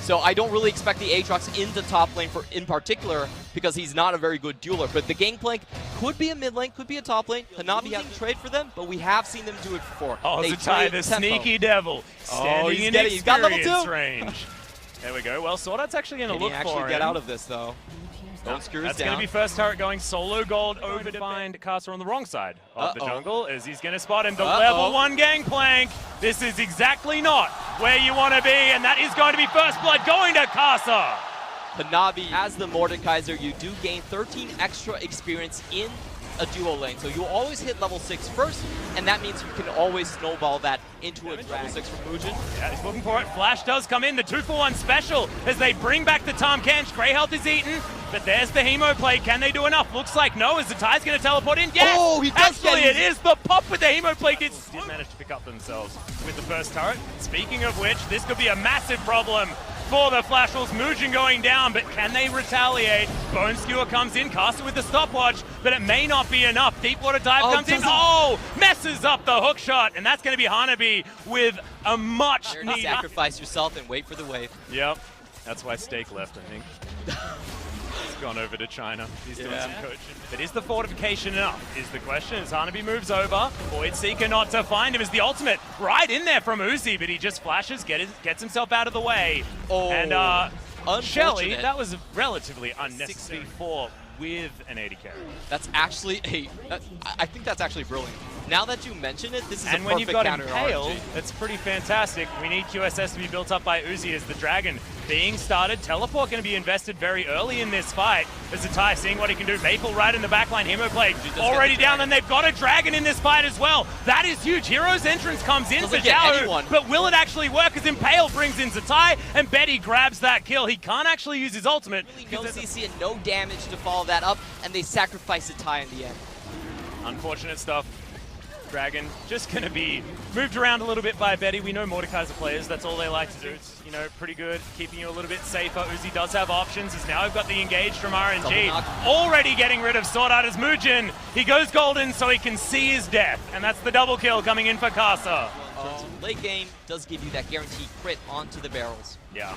So I don't really expect the Aatrox into top lane in particular because he's not a very good dueler. But the Gangplank could be a mid lane, could be a top lane. Hanabi hasn't trade for them, but we have seen them do it before. Oh, Zatai, the sneaky devil, standing in he's got level 2 range. There we go. Well, Sordat's actually going to look for him. Can he actually get out of this, though? Don't screw That's going to be first turret going solo gold over to find Kasa on the wrong side of the jungle as he's going to spot him. The level 1 Gangplank. This is exactly not where you want to be, and that is going to be first blood going to Kasa. Hanabi, as the Mordekaiser, you do gain 13 extra experience in a duo lane. So you always hit level 6 first, and that means you can always snowball that into a level 6 for Muujin. Yeah, he's looking for it. Flash does come in, the 2-for-1 special as they bring back the Tahm Kench. Grey health is eaten, but there's the Hemo play. Can they do enough? Looks like no, as Zatai's going to teleport in. Yes! Oh, he does actually, it is the pop with the Hemo play. Did manage to pick up themselves with the first turret. Speaking of which, this could be a massive problem for the Flashwolves. Muujin going down, but can they retaliate? Bone Skewer comes in, Kasa with the stopwatch, but it may not be enough. Deep Water Dive comes in. Oh, messes up the hook shot, and that's going to be Hanabi with a much needed. Sacrifice yourself and wait for the wave. Yep, that's why Steak left, I think. He's gone over to China. He's doing some coaching. But is the fortification enough, is the question. As Hanabi moves over, Void Seeker not to find him, is the ultimate right in there from Uzi, but he just flashes, gets himself out of the way. Oh, and Shelly, that was relatively unnecessary with an 80 carry. That's actually I think that's actually brilliant. Now that you mention it, this is and a when perfect you've got counter Impale, RNG. that's pretty fantastic. We need QSS to be built up by Uzi as the Dragon being started. Teleport going to be invested very early in this fight. As Zatai seeing what he can do. Maple right in the backline. Hemo play already down, and they've got a Dragon in this fight as well. That is huge. Hero's entrance comes in for CHảo, but will it actually work as Impale brings in Zatai, and Betty grabs that kill. He can't actually use his ultimate. Really no CC and no damage to follow that up, and they sacrifice Zatai in the end. Unfortunate stuff. Dragon just going to be moved around a little bit by Betty. We know Mordekaiser players, that's all they like to do. It's, you know, pretty good, keeping you a little bit safer. Uzi does have options, as now we've got the engage from RNG. Already getting rid of Sword Art as Muujin. He goes golden so he can see his death, and that's the double kill coming in for Kasa. Late game does give you that guaranteed crit onto the barrels. Yeah.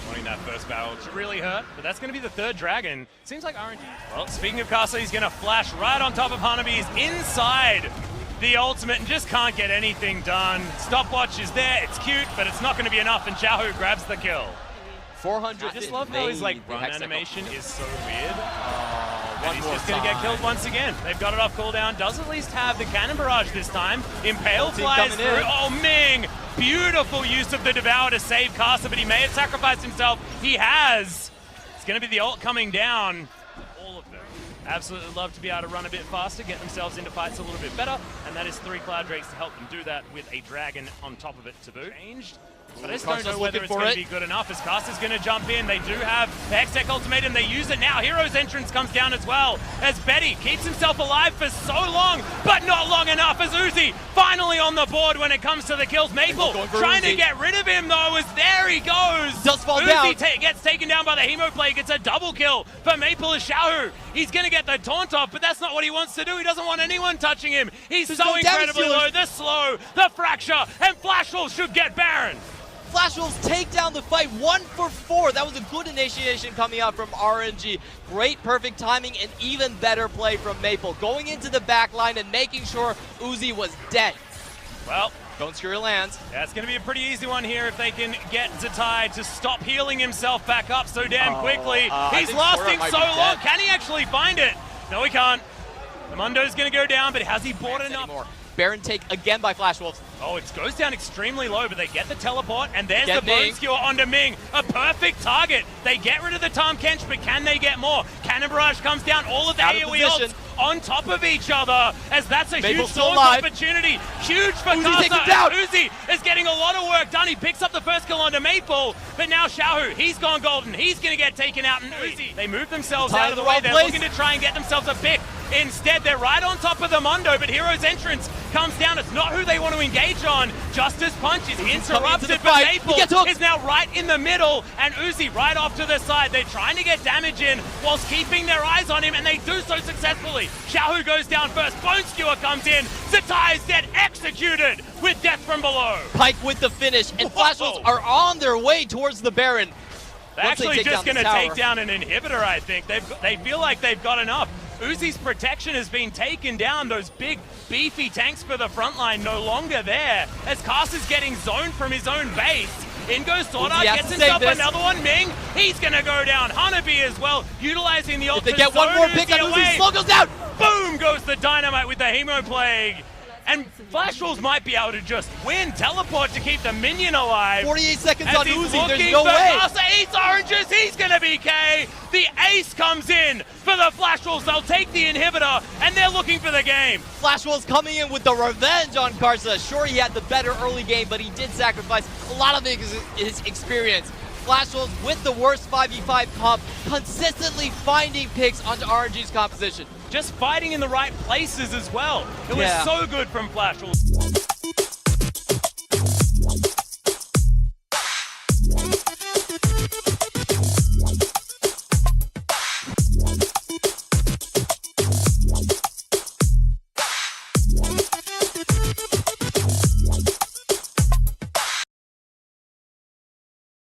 Wanting that first barrel to really hurt, but that's going to be the third Dragon. Seems like RNG. Well, speaking of Kasa, he's going to flash right on top of Hanabi. He's inside the ultimate and just can't get anything done. Stopwatch is there, it's cute, but it's not going to be enough, and CHảo grabs the kill. 400. I just love how his like run animation is so weird. And he's just going to get killed once again. They've got it off cooldown. Does at least have the cannon barrage this time. Impale flies through. Oh, Ming! Beautiful use of the Devour to save Kasa, but he may have sacrificed himself. He has. It's going to be the ult coming down. All of them. Absolutely love to be able to run a bit faster, get themselves into fights a little bit better, and that is 3 Cloud Drakes to help them do that with a Dragon on top of it to boot. Changed. But I just don't know whether it's going to be good enough, as Kasa's going to jump in. They do have the Hextech ultimatum. They use it now. Hero's entrance comes down as well, as Betty keeps himself alive for so long, but not long enough, as Uzi finally on the board when it comes to the kills. Maple trying to get rid of him, though, as there he goes. Does fall down. Uzi gets taken down by the Hemo play, gets a double kill for Maple as CHảo. He's going to get the taunt off, but that's not what he wants to do. He doesn't want anyone touching him. He's so incredibly low. The slow, the fracture, and Flashwolves should get Baron. Flashwolves take down the fight 1 for 4. That was a good initiation coming out from RNG. Great perfect timing and even better play from Maple. Going into the back line and making sure Uzi was dead. Well, don't screw your lands. Yeah, it's going to be a pretty easy one here if they can get Zatai to stop healing himself back up so damn quickly. He's lasting so long. Can he actually find it? No, he can't. The Mundo's going to go down, but has he bought enough? Baron take again by Flashwolves. Oh, it goes down extremely low, but they get the teleport, and there's the Bone Skewer onto Ming. A perfect target. They get rid of the Tahm Kench, but can they get more? Cannon Barrage comes down, all of the AoE ults on top of each other, as that's a huge source opportunity. Huge for Kasa. Uzi is getting a lot of work done. He picks up the first kill onto Maple, but now CHảo, he's gone golden. He's going to get taken out, and Uzi, they move themselves out of the way. They're looking to try and get themselves a pick. Instead, they're right on top of the Mundo, but Hero's entrance comes down. It's not who they want to engage on. Justice Punch is interrupted, but Maple is now right in the middle, and Uzi right off to the side. They're trying to get damage in whilst keeping their eyes on him, and they do so successfully. KHU goes down first. Bone Skewer comes in. Zatai is dead, executed with death from below. Pyke with the finish, and Flashwolves are on their way towards the Baron. They're actually just going to take down an inhibitor, I think. They feel like they've got enough. Uzi's protection has been taken down. Those big, beefy tanks for the front line no longer there. As Cast is getting zoned from his own base. In goes Swordart, gets himself another one. Ming, he's going to go down. Hanabi as well, utilizing the ult. If they get one more pick on Uzi, slow goes down. Boom goes the Dynamite with the Hemoplague. And Flashwolves might be able to just win, teleport to keep the minion alive. 48 seconds as on he's Uzi, there's looking no for way. Casa eats oranges, he's gonna be K. The ace comes in for the Flashwolves. They'll take the inhibitor, and they're looking for the game. Flashwolves coming in with the revenge on Karsa. Sure, he had the better early game, but he did sacrifice a lot of his experience. Flashwolves with the worst 5v5 comp, consistently finding picks onto RNG's composition. Just fighting in the right places as well. It was so good from Flashwolves.